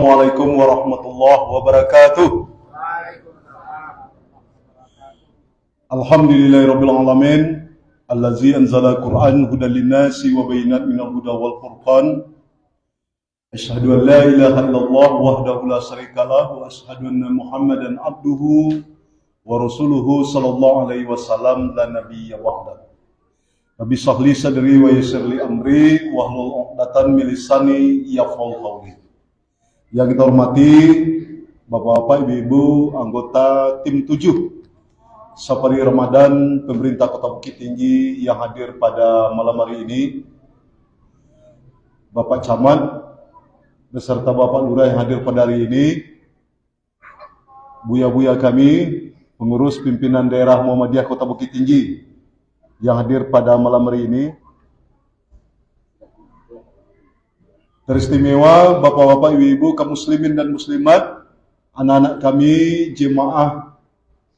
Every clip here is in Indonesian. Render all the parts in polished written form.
Assalamualaikum warahmatullahi wabarakatuh. Alhamdulillahirabbil alamin allazi anzala al-Qur'an hudan lin-nasi wa bayyinatin minal huda wal furqan. Asyhadu an la ilaha illallah wahdahu la syarikalah wa asyhadu anna Muhammadan abduhu wa rasuluhu sallallahu alaihi wasallam la nabiyya ba'da. Rabbi shrah li sadri wa yassir li amri wahlul 'uqdatam min lisani yafqahu qawli. Yang kita hormati Bapak-bapak, Ibu-ibu, anggota tim 7 Safari Ramadan pemerintah Kota Bukit Tinggi yang hadir pada malam hari ini, Bapak Camat beserta Bapak Lurah yang hadir pada hari ini, buya-buya kami, pengurus pimpinan daerah Muhammadiyah Kota Bukit Tinggi yang hadir pada malam hari ini, teristimewa Bapak-bapak, Ibu-ibu, kaum muslimin dan muslimat, anak-anak kami jemaah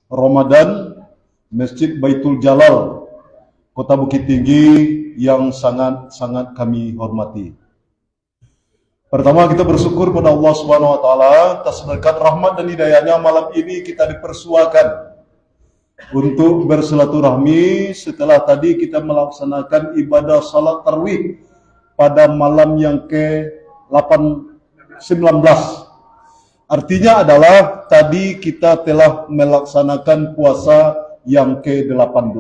Ramadan Masjid Baitul Jalal Kota Bukit Tinggi yang sangat-sangat kami hormati. Pertama, kita bersyukur pada Allah Subhanahu wa taala atas berkat rahmat dan hidayahnya malam ini kita dipersuakan untuk bersilaturahmi setelah tadi kita melaksanakan ibadah salat tarawih pada malam yang ke-19. Artinya adalah tadi kita telah melaksanakan puasa yang ke-18.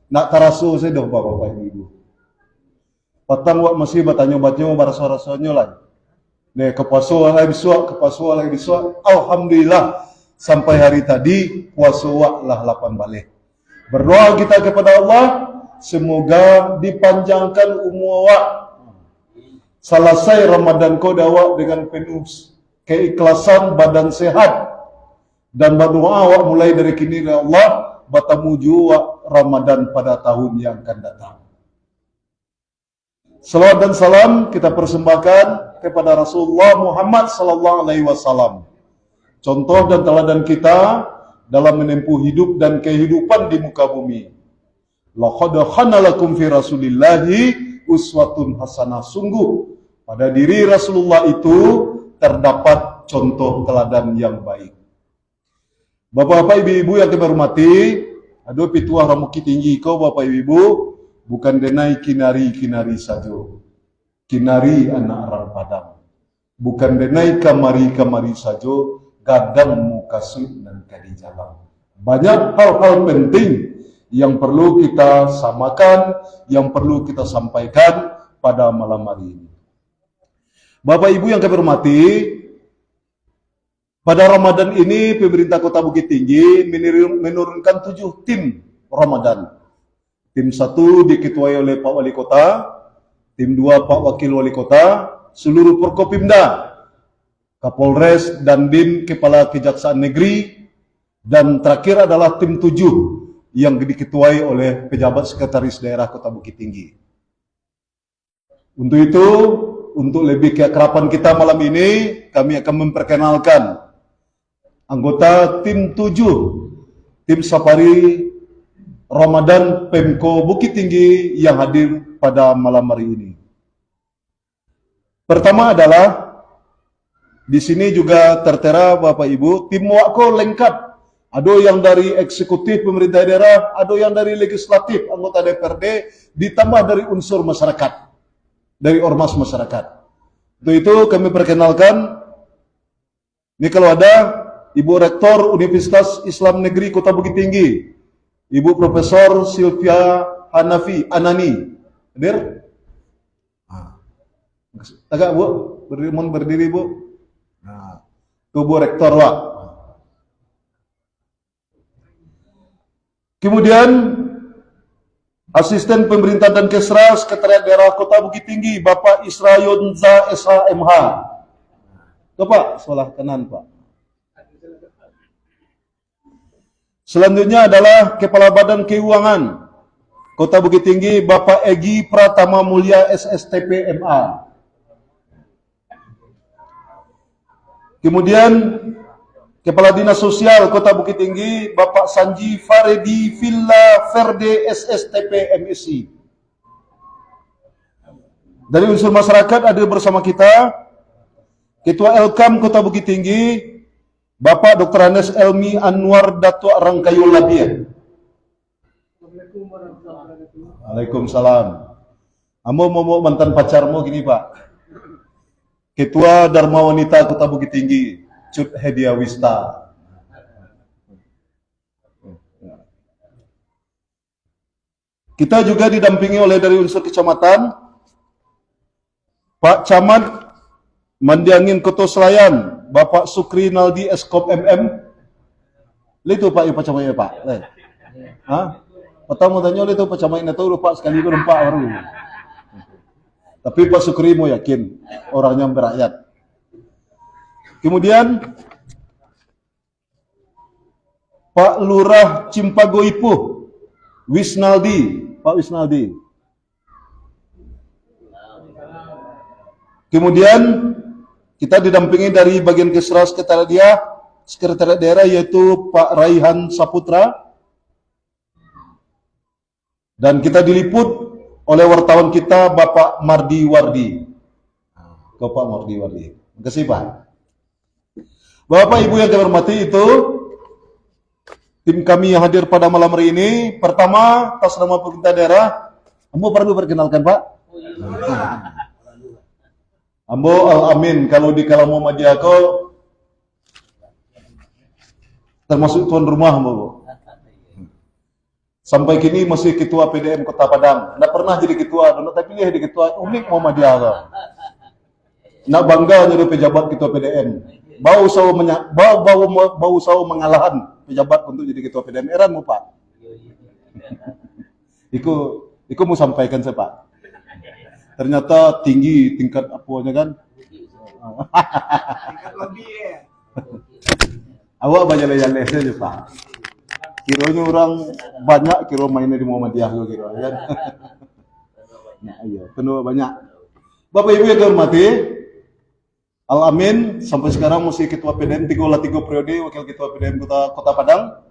Nak tarasu saya dah Bapak Ibu. Patang wak masih bertanya-batanya barasa-rasanya lah. Nih kepuasa lagi bisuak, alhamdulillah sampai hari tadi puasa wak lah 8 balik. Berdoa kita kepada Allah semoga dipanjangkan umur wak. Selesai Ramadan kau dawak dengan penuh keikhlasan, badan sehat, dan berdoa awak mulai dari kini ya Allah batamuju Ramadan pada tahun yang akan datang. Salawat dan salam kita persembahkan kepada Rasulullah Muhammad sallallahu alaihi wasallam, contoh dan teladan kita dalam menempuh hidup dan kehidupan di muka bumi. Laqad kana lakum fi Rasulillahi uswatun hasanah. Sungguh pada diri Rasulullah itu terdapat contoh teladan yang baik. Bapak-bapak, ibu-ibu yang kita hormati, aduh pituah Bukit Tinggi kau Bapak Ibu, bukan denai kinari-kinari saja. Kinari anak orang Padang. Bukan denai kamari-kamari saja, gadang muka sud dan kadi jalan. Banyak hal-hal penting yang perlu kita samakan, yang perlu kita sampaikan pada malam hari ini. Bapak Ibu yang kami hormati, pada Ramadan ini pemerintah Kota Bukit Tinggi menurunkan 7 tim Ramadan. Tim 1 diketuai oleh Pak Wali Kota, tim 2 Pak Wakil Wali Kota, seluruh Forkopimda, Kapolres, Dandim, Kepala Kejaksaan Negeri, dan terakhir adalah tim 7 yang diketuai oleh pejabat sekretaris daerah Kota Bukit Tinggi. Untuk itu, untuk lebih keakraban kita malam ini, kami akan memperkenalkan anggota tim 7 tim Safari Ramadan Pemko Bukit Tinggi yang hadir pada malam hari ini. Pertama adalah di sini juga tertera Bapak Ibu, tim Wako lengkap. Ada yang dari eksekutif pemerintah daerah, ada yang dari legislatif, anggota DPRD, ditambah dari unsur masyarakat, dari ormas masyarakat. Untuk itu kami perkenalkan, ini kalau ada Ibu Rektor Universitas Islam Negeri Kota Bukit Tinggi, Ibu Profesor Sylvia Hanafi Anani, hadir? Agak Bu, berdiri Bu. Nah, itu Bu Rektor Wak. Kemudian Asisten Pemerintah dan Kesra Sekretariat Daerah Kota Bukit Tinggi, Bapak Isra Yonza SHMH. Itu Pak, sebelah kanan Pak. Selanjutnya adalah Kepala Badan Keuangan Kota Bukit Tinggi, Bapak Egi Pratama Mulya SSTP MA. Kemudian Kepala Dinas Sosial Kota Bukit Tinggi, Bapak Sanji Faredi Villa Verde SSTP MSI. Dari unsur masyarakat ada bersama kita Ketua Elkam Kota Bukit Tinggi, Bapak Dr. Anes Elmi Anwar Datuk Rangkayu Labian. Waalaikumsalam. Amo mau mantan pacarmu gini Pak. Ketua Dharma Wanita Kota Bukit Tinggi, Cut Hedia Wista. Kita juga didampingi oleh dari unsur kecamatan, Pak Camat Mandiangin Koto Selayan, Bapak Sukri Naldi Eskop MM. Itu Pak, Pak Camat ya Pak. Hah? Pertama tanya itu Pak Camat itu lupa sekali berempat baru. Tapi Pak Sukri mau yakin orangnya berakyat. Kemudian Pak Lurah Cimpagoipuh, Wisnaldi, Pak Wisnaldi. Kemudian kita didampingi dari bagian Kesra Sekretariat Daerah yaitu Pak Raihan Saputra. Dan kita diliput oleh wartawan kita Bapak Mardi Wardi. Bapak Mardi Wardi. Terima kasih Pak. Bapak Ibu yang kami hormati, itu tim kami yang hadir pada malam hari ini. Pertama, atas nama pemerintah daerah, Ambo perlu perkenalkan Pak. Ambo Al-Amin, kalau di Kalam Muhammadiyah termasuk tuan rumah Ambo. Sampai kini masih ketua PDM Kota Padang. Nggak pernah jadi ketua, tapi pilih jadi ketua unik Muhammadiyah. Nggak bangga jadi pejabat ketua PDM. Bau sawo mengalahan pejabat untuk jadi ketua PDM. Eran mu Pak. Iku mau sampaikan saya Pak. Ternyata tinggi tingkat apanya kan. Tingkat lebih ya. Awak banyak-banyak saja Pak. Kiranya orang banyak kira mainnya di Muhammadiyah kira kan. Nah, iya, penuh banyak. Bapak Ibu yang dihormati, Al-Amin sampai sekarang masih ketua PDM 3 periode wakil ketua PDM Kota Padang.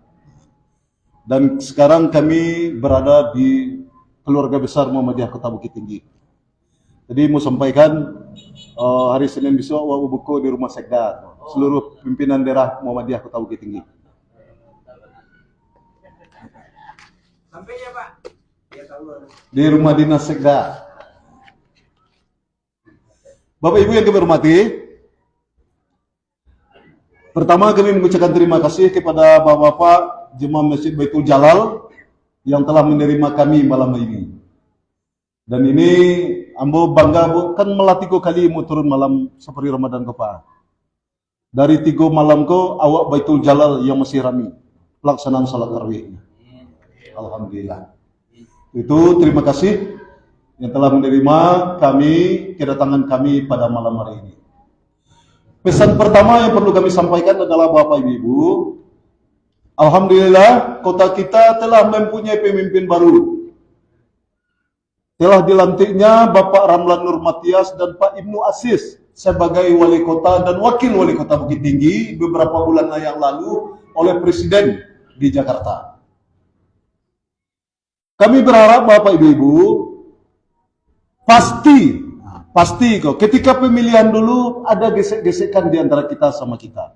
Dan sekarang kami berada di keluarga besar Muhammadiyah Kota Bukit Tinggi. Jadi mau sampaikan hari Senin besok wabu buku di rumah Sekda seluruh pimpinan daerah Muhammadiyah Kota Bukit Tinggi. Sampai ya Pak. Di rumah dinas Sekda. Bapak Ibu yang kami hormati, pertama kami mengucapkan terima kasih kepada Bapak-Bapak Jemaah Masjid Baitul Jalal yang telah menerima kami malam ini. Dan ini Ambo bangga kan melatih kali mau turun malam seperti Ramadan ko Pak. Dari 3 malam ko awak Baitul Jalal yang masih rami pelaksanaan salat tarawih. Alhamdulillah. Itu terima kasih yang telah menerima kami, kedatangan kami pada malam hari ini. Pesan pertama yang perlu kami sampaikan adalah Bapak Ibu, alhamdulillah kota kita telah mempunyai pemimpin baru. Telah dilantiknya Bapak Ramlan Nurmatias dan Pak Ibnu Aziz sebagai wali kota dan wakil wali kota Bukit Tinggi beberapa bulan yang lalu oleh Presiden di Jakarta. Kami berharap Bapak Ibu pasti kok ketika pemilihan dulu ada gesek-gesekan di antara kita sama kita.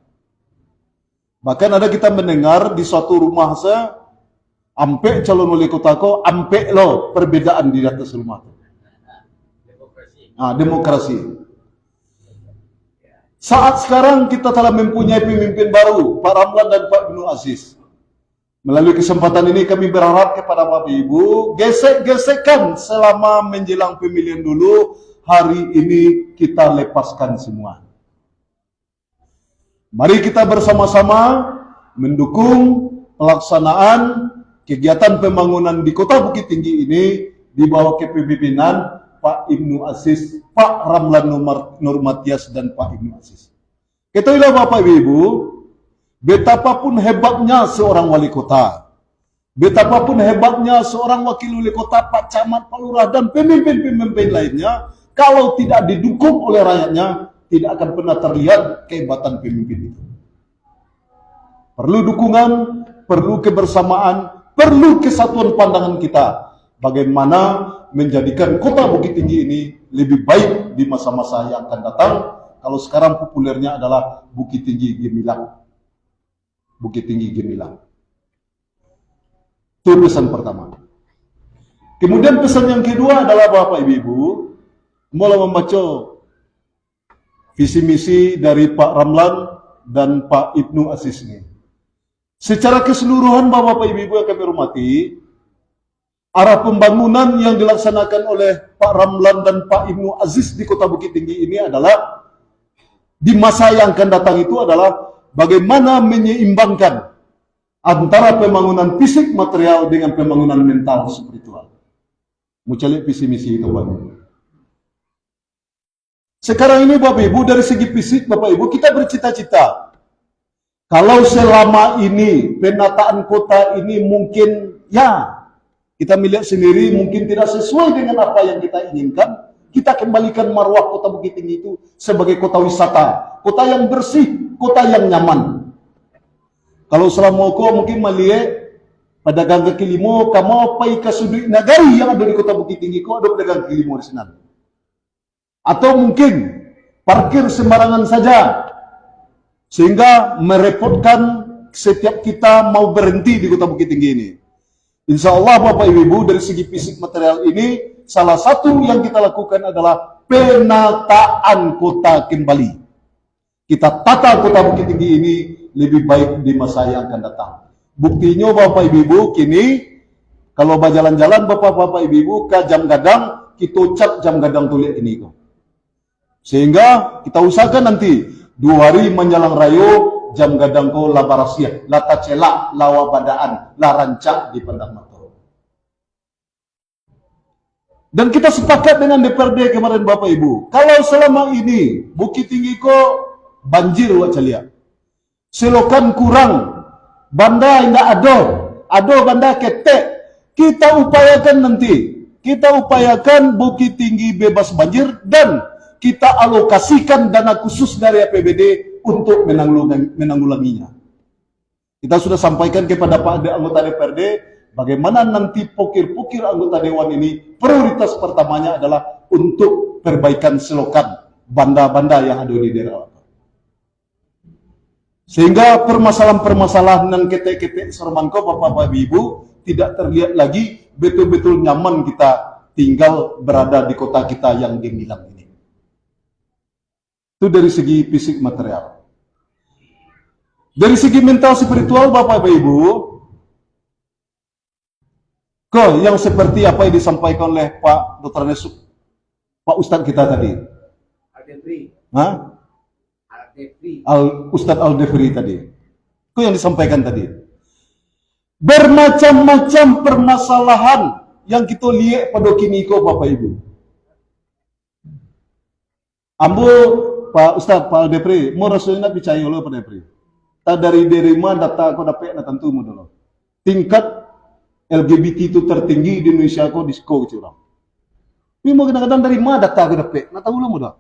Bahkan ada kita mendengar di suatu rumah ampe calon wali kota ko ampe lo perbedaan di atas rumah. Demokrasi. Saat sekarang kita telah mempunyai pemimpin baru, Pak Ramlan dan Pak Ibnu Aziz. Melalui kesempatan ini kami berharap kepada Bapak Ibu, gesek-gesekan selama menjelang pemilihan dulu, hari ini kita lepaskan semua. Mari kita bersama-sama mendukung pelaksanaan kegiatan pembangunan di Kota Bukit Tinggi ini di bawah kepemimpinan Pak Ibnu Aziz, Pak Ramlan Nurmatias dan Pak Ibnu Aziz. Ketahuilah Bapak Ibu, betapapun hebatnya seorang wali kota, betapapun hebatnya seorang wakil wali kota, Pak Camat, Pak Lurah, dan pemimpin-pemimpin lainnya, kalau tidak didukung oleh rakyatnya, tidak akan pernah terlihat kehebatan pemimpin itu. Perlu dukungan, perlu kebersamaan, perlu kesatuan pandangan kita. Bagaimana menjadikan Kota Bukit Tinggi ini lebih baik di masa-masa yang akan datang. Kalau sekarang populernya adalah Bukit Tinggi Gemilang. Bukit Tinggi Gemilang. Itu pesan pertama. Kemudian pesan yang kedua adalah Bapak Ibu, mulai membaca visi misi dari Pak Ramlan dan Pak Ibnu Aziz ini. Secara keseluruhan Bapak Ibu yang kami hormati, arah pembangunan yang dilaksanakan oleh Pak Ramlan dan Pak Ibnu Aziz di Kota Bukit Tinggi ini adalah di masa yang akan datang itu adalah bagaimana menyeimbangkan antara pembangunan fisik material dengan pembangunan mental spiritual. Mau cari visi misi itu Bapak Ibu. Sekarang ini Bapak Ibu, dari segi fisik Bapak Ibu, kita bercita-cita kalau selama ini penataan kota ini mungkin ya kita melihat sendiri mungkin tidak sesuai dengan apa yang kita inginkan, kita kembalikan marwah Kota Bukit Tinggi itu sebagai kota wisata, kota yang bersih, kota yang nyaman. Kalau selama kau mungkin melihat pedagang kaki limo, kamu pai ke sudut nagari yang ada di Kota Bukit Tinggi, kau ada pedagang kaki limo di sana. Atau mungkin parkir sembarangan saja, sehingga merepotkan setiap kita mau berhenti di Kota Bukit Tinggi ini. Insya Allah Bapak Ibu, dari segi fisik material ini, salah satu yang kita lakukan adalah penataan kota kembali. Kita tata Kota Bukit Tinggi ini lebih baik di masa yang akan datang. Buktinya Bapak Ibu, kini kalau berjalan-jalan Bapak Ibu ke jam gadang, kita ucap jam gadang tulis ini kok. Sehingga kita usahakan nanti 2 hari menjelang rayo jam gadang ko la barasiah, la tacela, la wabadaan, la rancak di pandang mata. Dan kita sepakat dengan DPRD kemarin Bapak Ibu, kalau selama ini Bukit Tinggi ko banjir wak calia, selokan kurang, banda indah ado banda ketek, kita upayakan nanti, kita upayakan Bukit Tinggi bebas banjir dan kita alokasikan dana khusus dari APBD untuk menanggulanginya. Kita sudah sampaikan kepada Pak anggota DPRD, bagaimana nanti pokir-pokir anggota Dewan ini, prioritas pertamanya adalah untuk perbaikan selokan banda-banda yang ada di daerah. Sehingga permasalahan-permasalahan dan ketek-ketek sermanko Bapak Ibu tidak terlihat lagi, betul-betul nyaman kita tinggal berada di kota kita yang gemilang ini. Itu dari segi fisik material. Dari segi mental spiritual Bapak Ibu, yang seperti apa yang disampaikan oleh Pak Dr. Nesuk, Pak Ustadz kita tadi. Ustadz Al-Defri tadi. Itu yang disampaikan tadi. Bermacam-macam permasalahan yang kita lihat pada kini Bapak Ibu. Ambo Pak Ustadz, Pak Al-Defri, mau rasulnya percaya lo Pak Defri. Tak dari mana data aku dapat na tentu mo dulu. Tingkat LGBT itu tertinggi di Indonesia aku disko gitu orang. Ini mau kadang-kadang dari mana data aku dapat? Na tahu lo mo dah.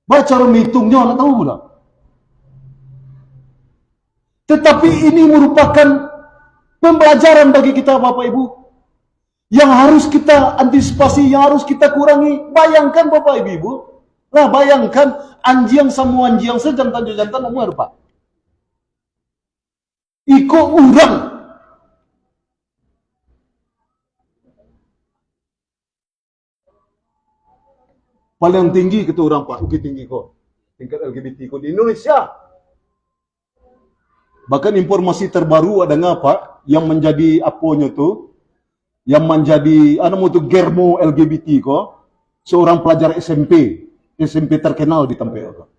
Baca cara hitungnya, na tahu mo dah. Tetapi ini merupakan pembelajaran bagi kita Bapak Ibu. Yang harus kita antisipasi, yang harus kita kurangi. Bayangkan Bapak Ibu, nah bayangkan anjing sama anjing sejantan-jantan umur Pak. Iko urang. Paling tinggi kita orang Pak, Bukit Tinggi kok. Tingkat LGBT kok di Indonesia. Bahkan informasi terbaru ada nggak Pak, yang menjadi aponya tuh, yang menjadi germo LGBT kok, seorang pelajar SMP terkenal di Tampere kok.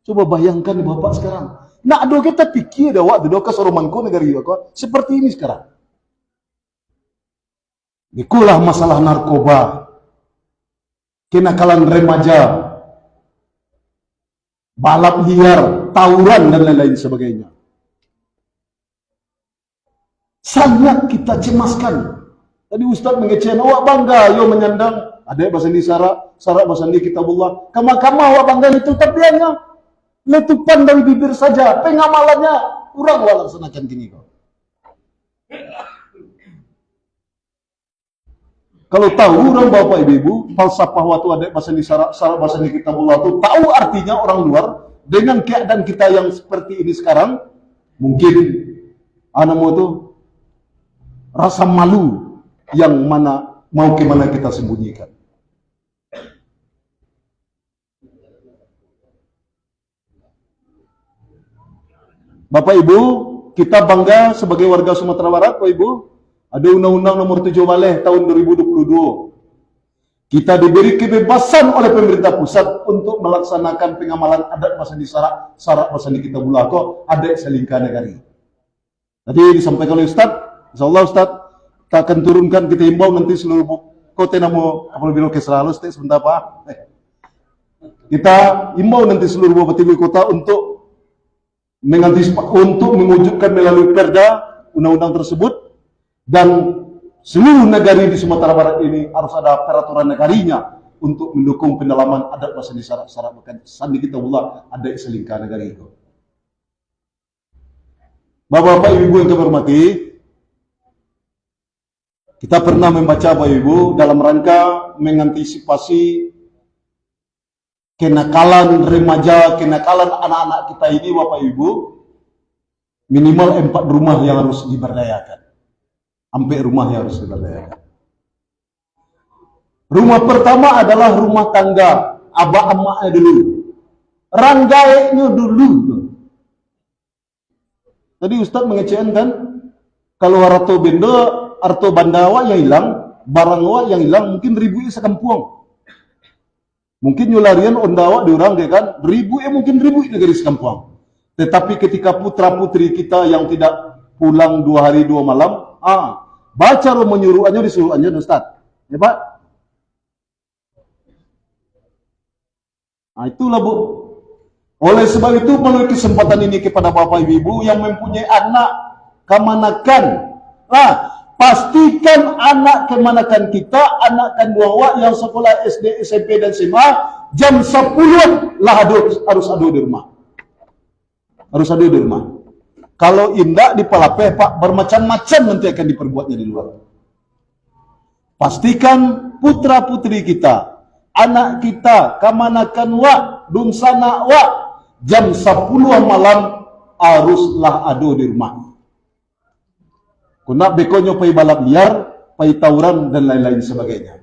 Coba bayangkan Bapak sekarang. Nah, do kita pikir dah waktu do ke Soromanko negara kok seperti ini sekarang. Ikulah masalah narkoba, kenakalan remaja, balap liar, tawuran dan lain-lain sebagainya. Sangat kita cemaskan. Tadi Ustaz mengecewakan, awak bangga, yo menyandang, ada bahasa ini syarat bahasa ini kitabullah. Kama-kama awak bangga itu, tapi hanya letupan dari bibir saja. Pengamalannya kurang awak laksanakan gini kok. Kalau tahu orang Bapak Ibu, falsafah waktu ada bahasa di syarat bahasa di kitabullah itu tahu artinya orang luar dengan keadaan kita yang seperti ini sekarang, mungkin mau tuh rasa malu yang mana mau kemana kita sembunyikan. Bapak Ibu, kita bangga sebagai warga Sumatera Barat, Bapak Ibu. Ada Undang-Undang Nomor 7 Maleh tahun 2022. Kita diberi kebebasan oleh pemerintah pusat untuk melaksanakan pengamalan adat bahasa di syarat bahasa di kitabullah kok adat selingkah negari. Tadi disampaikan oleh Ustaz, insyaallah Ustaz, kita akan turunkan, kita himbau nanti seluruh kota namo apabila ke selalu sebentar Pak. Kita himbau nanti seluruh Bupati Kota untuk mewujudkan melalui perda undang-undang tersebut, dan seluruh negari di Sumatera Barat ini harus ada peraturan negarinya untuk mendukung pendalaman adat bahasa di syarat bahkan sandi kitabullah adat selingkah negari itu. Bapak-bapak, ibu-ibu yang kami hormati, kita pernah membaca Bapak Ibu dalam rangka mengantisipasi kenakalan remaja, kenakalan anak-anak kita ini Bapak Ibu, minimal 4 rumah yang harus diberdayakan. Sampai rumah yang harus diberdayakan. Rumah pertama adalah rumah tangga, abah emaknya dulu. Ranggaeknya dulu. Tadi Ustaz mengecewakan kan, kalau harto benda, harto bandawa yang hilang, barang wa yang hilang, mungkin ribu sekampung. Mungkin nyularian ondawa diorang dia kan, mungkin ribu negeri sekampung. Tetapi ketika putra-putri kita yang tidak pulang 2 hari 2 malam, baca roh menyuruhannya disuruhannya Ustaz. Ya Pak? Itulah Bu. Oleh sebab itu melalui kesempatan ini kepada Bapak Ibu yang mempunyai anak kemanakan, pastikan anak kemanakan kita, anak kandung yang sekolah SD, SMP dan SMA jam 10 lah harus ada di rumah. Harus ada di rumah. Kalau indah di palapeh Pak, bermacam-macam nanti akan diperbuatnya di luar. Pastikan putra-putri kita, anak kita, kamanakan wa, dungsana wa, jam 10 malam haruslah ada di rumah. Kuna bekonyo pai balap liar, pai tawuran dan lain-lain sebagainya.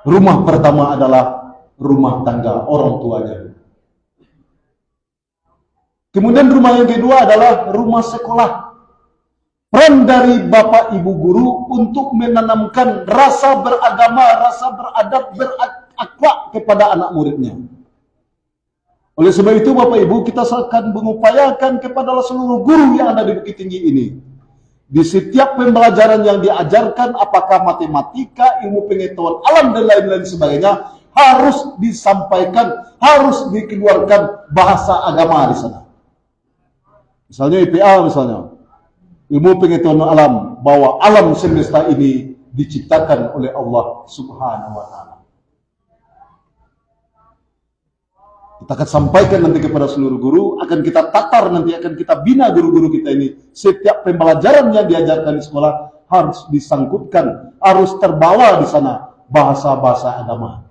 Rumah pertama adalah rumah tangga orang tuanya. Kemudian rumah yang kedua adalah rumah sekolah. Peran dari Bapak Ibu guru untuk menanamkan rasa beragama, rasa beradab, berakhlak kepada anak muridnya. Oleh sebab itu Bapak Ibu, kita akan mengupayakan kepada seluruh guru yang ada di Bukit Tinggi ini. Di setiap pembelajaran yang diajarkan, apakah matematika, ilmu pengetahuan alam dan lain-lain sebagainya, harus disampaikan, harus dikeluarkan bahasa agama di sana. Misalnya IPA misalnya, ilmu pengetahuan alam, bahwa alam semesta ini diciptakan oleh Allah Subhanahu wa Ta'ala. Kita akan sampaikan nanti kepada seluruh guru, akan kita tatar nanti, akan kita bina guru-guru kita ini. Setiap pembelajaran yang diajarkan di sekolah harus disangkutkan, harus terbawa di sana bahasa-bahasa agama.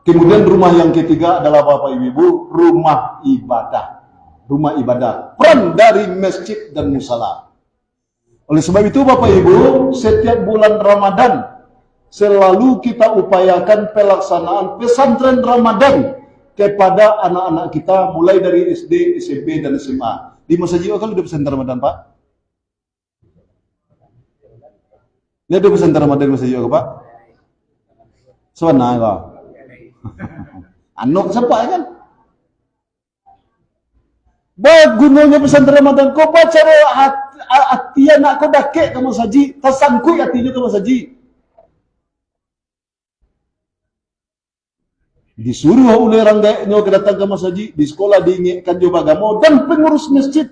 Kemudian rumah yang ketiga adalah Bapak Ibu, rumah ibadah. Rumah ibadah, peran dari masjid dan musala. Oleh sebab itu Bapak Ibu, setiap bulan Ramadan selalu kita upayakan pelaksanaan pesantren Ramadan kepada anak-anak kita mulai dari SD, SMP dan SMA. Di Masjid kan udah pesantren Ramadan, Pak? Ini ada pesantren Ramadan di Masjid Pak? Suana Pak. Anak siapa kan? Gunanya pesantren Ramadan kau baca hati anak kau dakek kamu saji, tersangkui hatinya kamu saji. Disuruh oleh rangganya ke datang ke masaji, di sekolah diingatkan juga agama dan pengurus masjid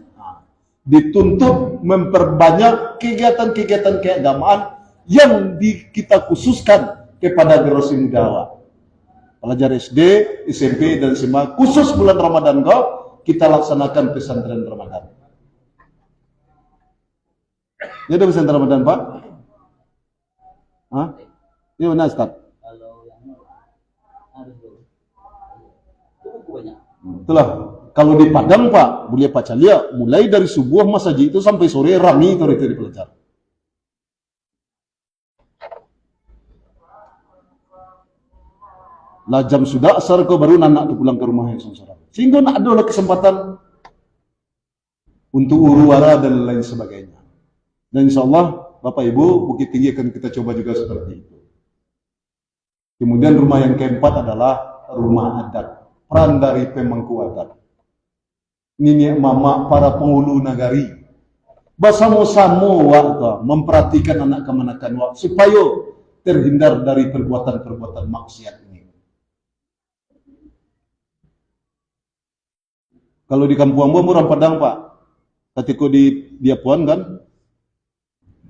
dituntut memperbanyak kegiatan-kegiatan keagamaan yang kita khususkan kepada generasi muda. Pelajar SD, SMP dan SMA khusus bulan Ramadan kita laksanakan pesantren Ramadan. Ya udah pesantren Ramadan Pak? Hah? Iya benar Ustaz. Itulah kalau di Padang Pak, boleh Pak Calia, mulai dari subuh masjid itu sampai sore rami itu di pelajar. Lah jam sudah asar kau baru anak tuh pulang ke rumahnya saudara. Sehingga nak ada kesempatan untuk uruwara dan lain sebagainya. Dan insya Allah Bapak Ibu Bukit Tinggi akan kita coba juga seperti itu. Kemudian rumah yang keempat adalah rumah adat, peran dari pemangku adat. Nenek mama para penghulu nagari. Bersama-sama memperhatikan anak kemanakan supaya terhindar dari perbuatan-perbuatan maksiat ini. Kalau di kampung Ambo orang Padang Pak, ketika di Diapuan kan,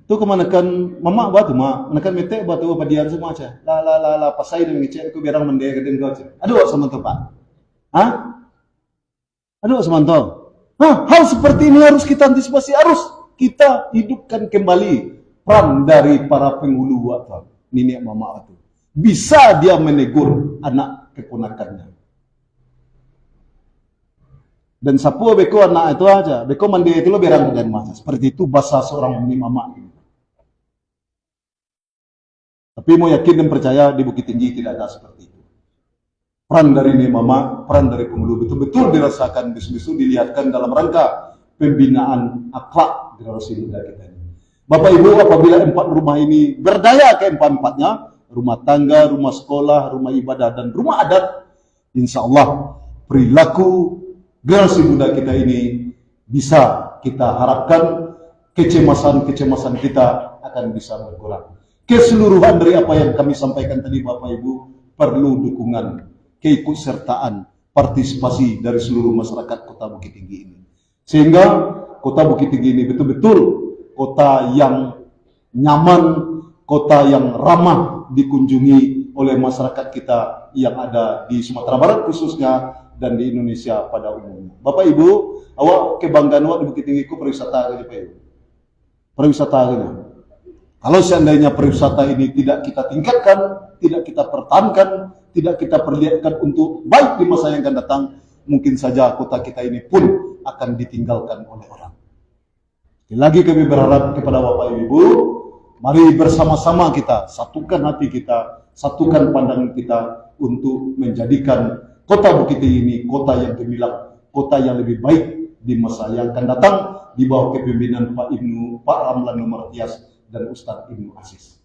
tu kemanakan mama batu mak, manakan metek batu apa dian semua aja. La pasai dan ngecek aku biarang mendaya kedin kau aja. Aduh semanto Pak, hah? Aduh semanto. Nah, hal seperti ini harus kita antisipasi, harus kita hidupkan kembali peran dari para penghulu waktu nenek mama itu. Bisa dia menegur anak keponakannya. Dan sapu beko anak itu aja, beko mandi itu lo berang dan masa. Seperti itu bahasa seorang nenek mama. Tapi mau yakin dan percaya di Bukit Tinggi tidak ada seperti itu. Peran dari nenek mama, peran dari penghulu betul-betul dirasakan, bisu-bisu dilihatkan dalam rangka pembinaan akhlak generasi muda kita ini. Bapak Ibu, apabila 4 rumah ini berdaya ke empat-empatnya, rumah tangga, rumah sekolah, rumah ibadah, dan rumah adat, insya Allah perilaku generasi muda kita ini bisa kita harapkan kecemasan-kecemasan kita akan bisa berkurang. Keseluruhan dari apa yang kami sampaikan tadi Bapak Ibu perlu dukungan, keikutsertaan, partisipasi dari seluruh masyarakat Kota Bukit Tinggi ini. Sehingga Kota Bukit Tinggi ini betul-betul kota yang nyaman, kota yang ramah dikunjungi oleh masyarakat kita yang ada di Sumatera Barat khususnya dan di Indonesia pada umumnya. Bapak Ibu, awak kebanggaan awak di Bukit Tinggi ku pariwisata aja Pak Ibu. Pariwisata aja. Kalau seandainya pariwisata ini tidak kita tingkatkan, tidak kita pertahankan, tidak kita perlihatkan untuk baik di masa yang akan datang, mungkin saja kota kita ini pun akan ditinggalkan oleh orang. Lagi kami berharap kepada Bapak Ibu, mari bersama-sama kita satukan hati kita, satukan pandangan kita untuk menjadikan Kota Bukit Tinggi ini kota yang gemilang, kota yang lebih baik di masa yang akan datang di bawah kepemimpinan Pak Ramlan Martias dan Ustadz Ibnu Aziz.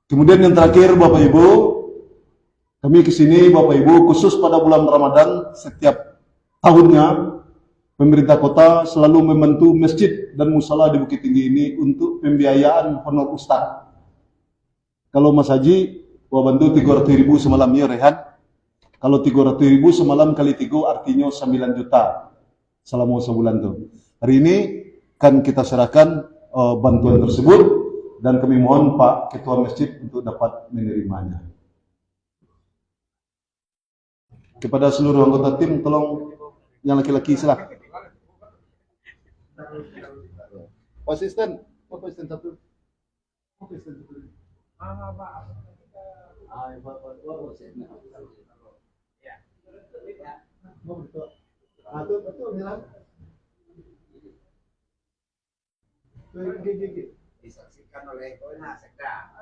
Kemudian yang terakhir Bapak Ibu, kami kesini Bapak Ibu khusus pada bulan Ramadan setiap tahunnya pemerintah kota selalu membantu masjid dan musala di Bukit Tinggi ini untuk pembiayaan honor Ustadz. Kalau Mas Haji, gua bantu 300.000 semalam ya Rehan. Kalau 300.000 semalam kali 3 artinya 9 juta selama sebulan tuh. Hari ini kan kita serahkan bantuan tersebut dan kami mohon Pak Ketua Masjid untuk dapat menerimanya. Kepada seluruh anggota tim, tolong yang laki-laki silakan. Asisten satu. Asisten satu. Disaksikan oleh Kona Sekda.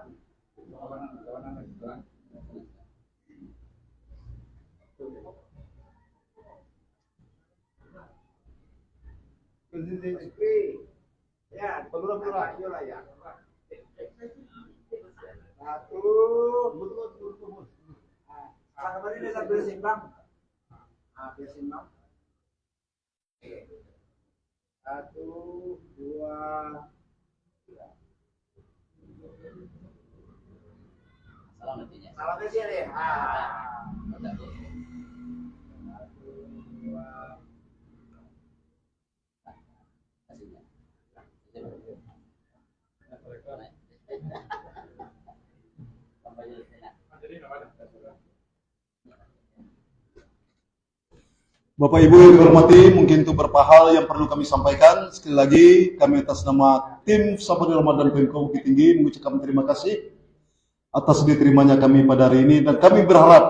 Ya, pelura-pelura, yola ya. Satu, betul. Kemarin dia sambil simbang. Biar simbang. Satu, dua, tiga. Salamnya dia deh. Satu, dua. Bapak Ibu yang dihormati, mungkin itu beberapa hal yang perlu kami sampaikan. Sekali lagi, kami atas nama tim Safari Ramadan Pemko Bukit Tinggi mengucapkan terima kasih atas diterimanya kami pada hari ini, dan kami berharap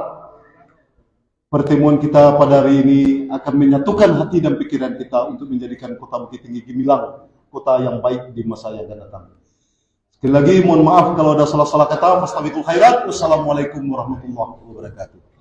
pertemuan kita pada hari ini akan menyatukan hati dan pikiran kita untuk menjadikan kota Bukit Tinggi gemilang, kota yang baik di masa yang akan datang. Sekali lagi mohon maaf kalau ada salah-salah kata. Fastabiqul khairat. Wassalamualaikum warahmatullahi wabarakatuh.